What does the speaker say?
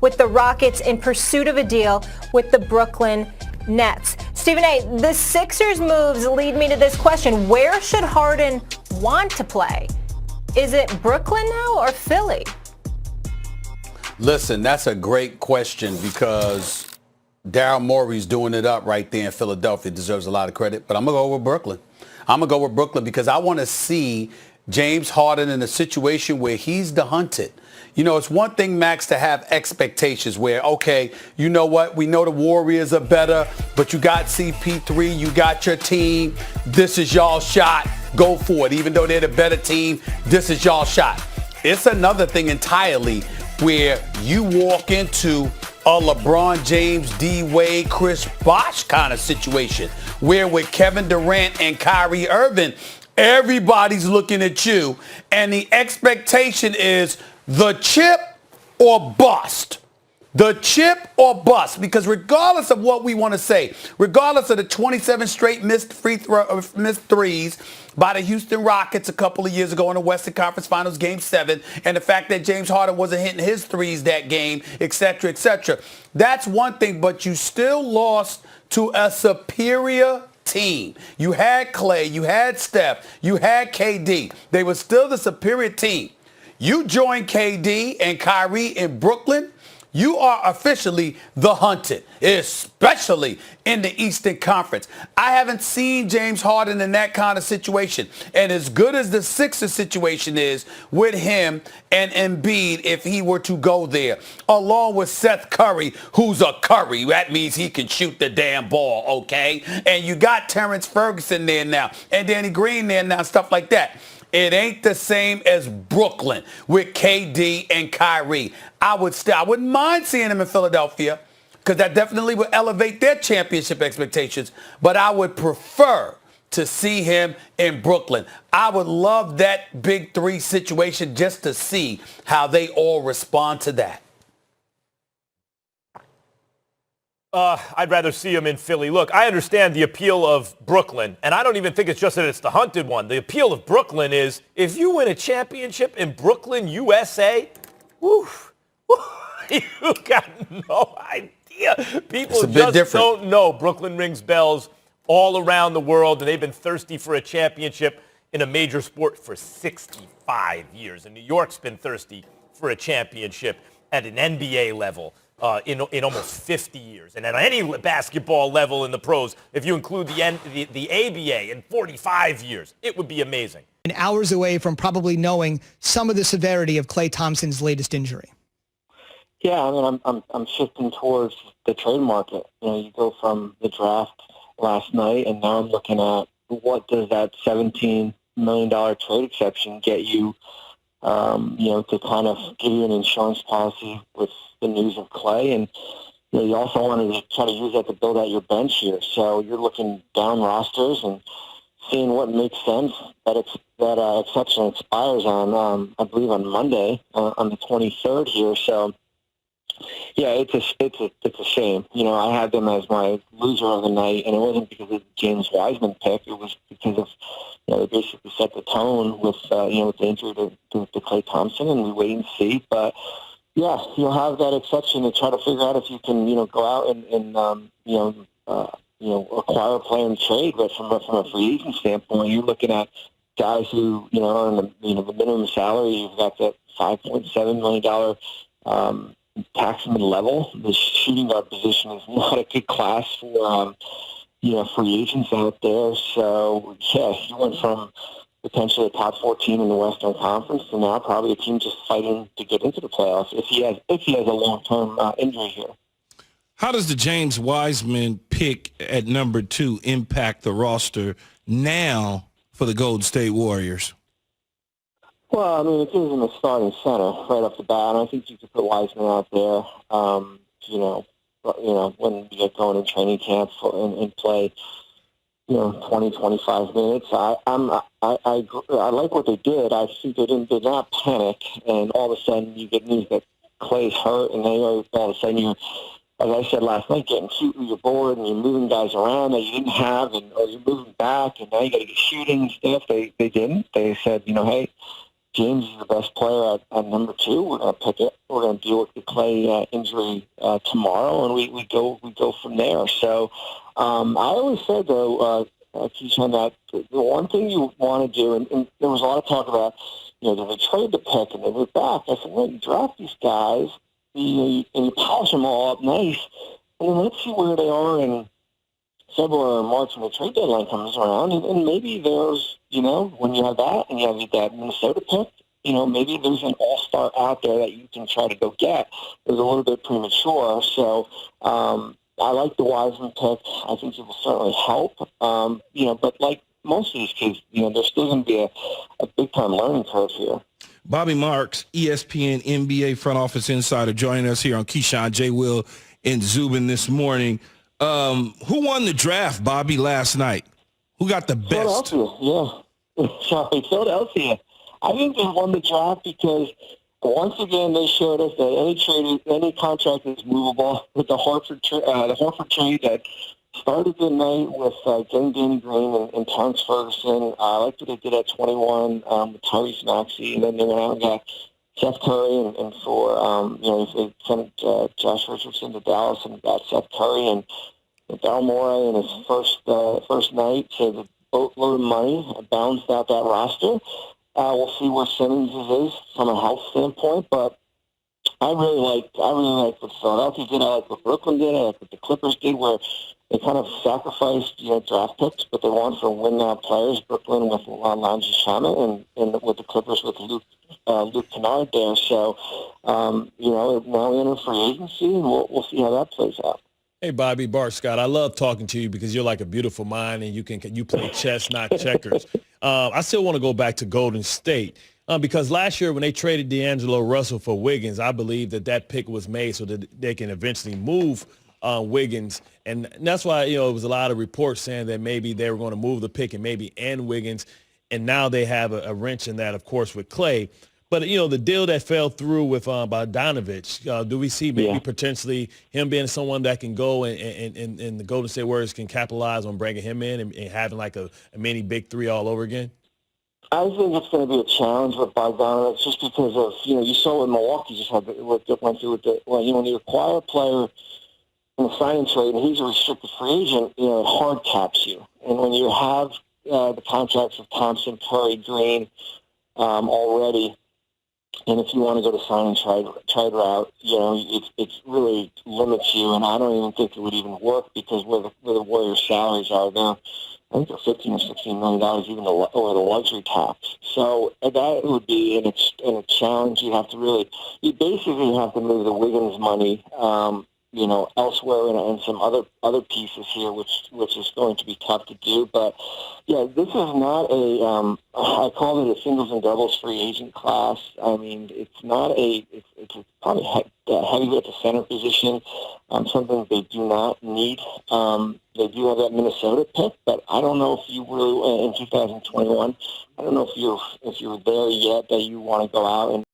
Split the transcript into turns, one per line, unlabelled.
with the Rockets in pursuit of a deal with the Brooklyn Nets. Stephen A., the Sixers' moves lead me to this question. Where should Harden want to play? Is it Brooklyn now or Philly?
Listen, that's a great question because Daryl Morey's doing it up right there in Philadelphia. Deserves a lot of credit, but I'm going to go with Brooklyn. I'm going to go with Brooklyn because I want to see James Harden in a situation where he's the hunted. You know, it's one thing, Max, to have expectations where, okay, you know what? We know the Warriors are better, but you got CP3, you got your team. This is y'all shot. Go for it. Even though they're the better team, this is y'all shot. It's another thing entirely where you walk into a LeBron James, D. Wade, Chris Bosh kind of situation where with Kevin Durant and Kyrie Irving, everybody's looking at you and the expectation is the chip or bust. The chip or bust, because regardless of what we want to say, regardless of the 27 straight missed threes by the Houston Rockets a couple of years ago in the Western Conference Finals Game 7, and the fact that James Harden wasn't hitting his threes that game, et cetera, that's one thing, but you still lost to a superior team. You had Clay, you had Steph, you had KD. They were still the superior team. You join KD and Kyrie in Brooklyn, you are officially the hunted, especially in the Eastern Conference. I haven't seen James Harden in that kind of situation. And as good as the Sixers situation is with him and Embiid, if he were to go there, along with Seth Curry, who's a Curry, that means he can shoot the damn ball, okay? And you got Terrence Ferguson there now, and Danny Green there now, stuff like that. It ain't the same as Brooklyn with KD and Kyrie. I wouldn't mind seeing him in Philadelphia because that definitely would elevate their championship expectations. But I would prefer to see him in Brooklyn. I would love that big three situation just to see how they all respond to that.
I'd rather see him in Philly. Look, I understand the appeal of Brooklyn, and I don't even think it's just that it's the hunted one. The appeal of Brooklyn is if you win a championship in Brooklyn, USA, you got no idea. People just don't know. Brooklyn rings bells all around the world, and they've been thirsty for a championship in a major sport for 65 years. And New York's been thirsty for a championship at an NBA level. In almost 50 years. And at any basketball level in the pros, if you include the ABA in 45 years, it would be amazing.
And hours away from probably knowing some of the severity of Klay Thompson's latest injury.
Yeah, I mean, I'm shifting towards the trade market. You know, you go from the draft last night, and now I'm looking at what does that $17 million trade exception get you, to kind of give you an insurance policy with the news of Clay, and you also wanted to try to use that to build out your bench here. So you're looking down rosters and seeing what makes sense. That exception expires on, I believe, on Monday, on the 23rd here. So yeah, it's a shame. You know, I had them as my loser of the night, and it wasn't because of the James Wiseman pick. It was because of they basically set the tone with with the injury to Klay Thompson, and we wait and see, but. Yeah, you'll have that exception to try to figure out if you can, go out and acquire a player and trade. But from a free agent standpoint, you're looking at guys who, earn the minimum salary. You've got that $5.7 million taxable level. The shooting guard position is not a good class for free agents out there. So yeah, you went from potentially a top 4 team in the Western Conference, and now probably a team just fighting to get into the playoffs if he has a long-term injury here.
How does the James Wiseman pick at number 2 impact the roster now for the Golden State Warriors?
Well, I mean, it gives him a starting center right off the bat, and I think you could put Wiseman out there, when you get going in training camp and play 20, 25 minutes. I like what they did. I think they did not panic, and all of a sudden you get news that Clay's hurt, and then all of a sudden as I said last night, getting cute with your board, and you're moving guys around that you didn't have, or you're moving back, and now you got to get shooting and stuff. They didn't. They said, hey, James is the best player at number 2, we're going to pick it. We're going to deal with the Clay injury tomorrow, and we go from there. So I always said, though, Keyshawn, that the one thing you want to do, and there was a lot of talk about, do they trade the pick and they move back? I said, well, you draft these guys, and you polish them all up nice, and then let's see where they are in February or March when the trade deadline comes around, and maybe there's, when you have that and you have that Minnesota pick, maybe there's an all-star out there that you can try to go get. It was a little bit premature, so I like the Wiseman pick. I think it will certainly help, but like most of these kids, there's still going to be a big-time learning curve here.
Bobby Marks, ESPN NBA front office insider, joining us here on Keyshawn, J. Will, and Zubin this morning. Who won the draft, Bobby, last night? Who got the best?
Philadelphia, yeah. Sorry, Philadelphia. I think they won the draft because once again they showed us that any contract is movable. With the Horford trade that started the night with getting Danny Green and Terrence Ferguson. I liked what they did at 21 with Tyrese Maxey, and then they went out and got Seth Curry, and for they sent Josh Richardson to Dallas and got Seth Curry and Daryl Morey in his first night to the boatload of money, balanced out that roster. We'll see where Simmons is from a health standpoint, but I really like what Philadelphia did. I like what Brooklyn did. I like what the Clippers did, where they kind of sacrificed draft picks, but they want for win-now players. Brooklyn with Lonzo Shamet and with the Clippers with Luke Kennard there. So, now we enter free agency, and we'll see how that plays out.
Hey, Bobby, Bart Scott, I love talking to you because you're like a beautiful mind and you play chess, not checkers. I still want to go back to Golden State because last year when they traded D'Angelo Russell for Wiggins, I believe that pick was made so that they can eventually move Wiggins. And that's why, it was a lot of reports saying that maybe they were going to move the pick and maybe end Wiggins. And now they have a wrench in that, of course, with Clay. But, the deal that fell through with Bogdanovich, do we see maybe potentially him being someone that can go and the Golden State Warriors can capitalize on bringing him in and having like a mini big three all over again?
I think it's going to be a challenge with Bogdanovich just because of, you saw what Milwaukee just went through with when you acquire a player in a signing trade and he's a restricted free agent, it hard caps you. And when you have the contracts of Thompson, Curry, Green already, and if you want to go to sign and trade route, it really limits you. And I don't even think it would even work because where the Warriors' salaries are now, I think they're $15 or $16 million even over the luxury tax. So that would be in a challenge. You basically have to move the Wiggins money, elsewhere and some other pieces here, which is going to be tough to do. But yeah, this is not I call it a singles and doubles free agent class. I mean, it's not it's probably heavy at the center position, something they do not need. They do have that Minnesota pick, but I don't know if you really in 2021. I don't know if you're there yet that you want to go out and.